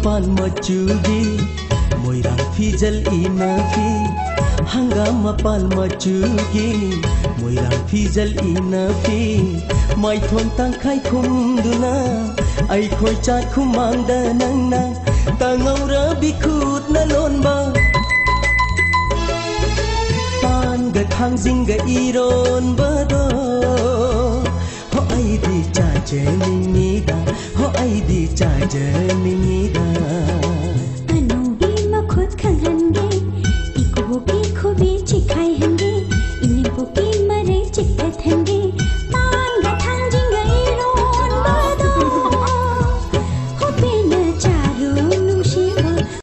pan machugi moirang fijal inafi hangama pan machugi moirang fijal inafi mai thon tang khai khum duna ai khoi chat khumang da nang na tangau ra bikut na lon ba pan ga thang jing ga iron ba do ho ai di cha je ni da ho ai di cha je ni da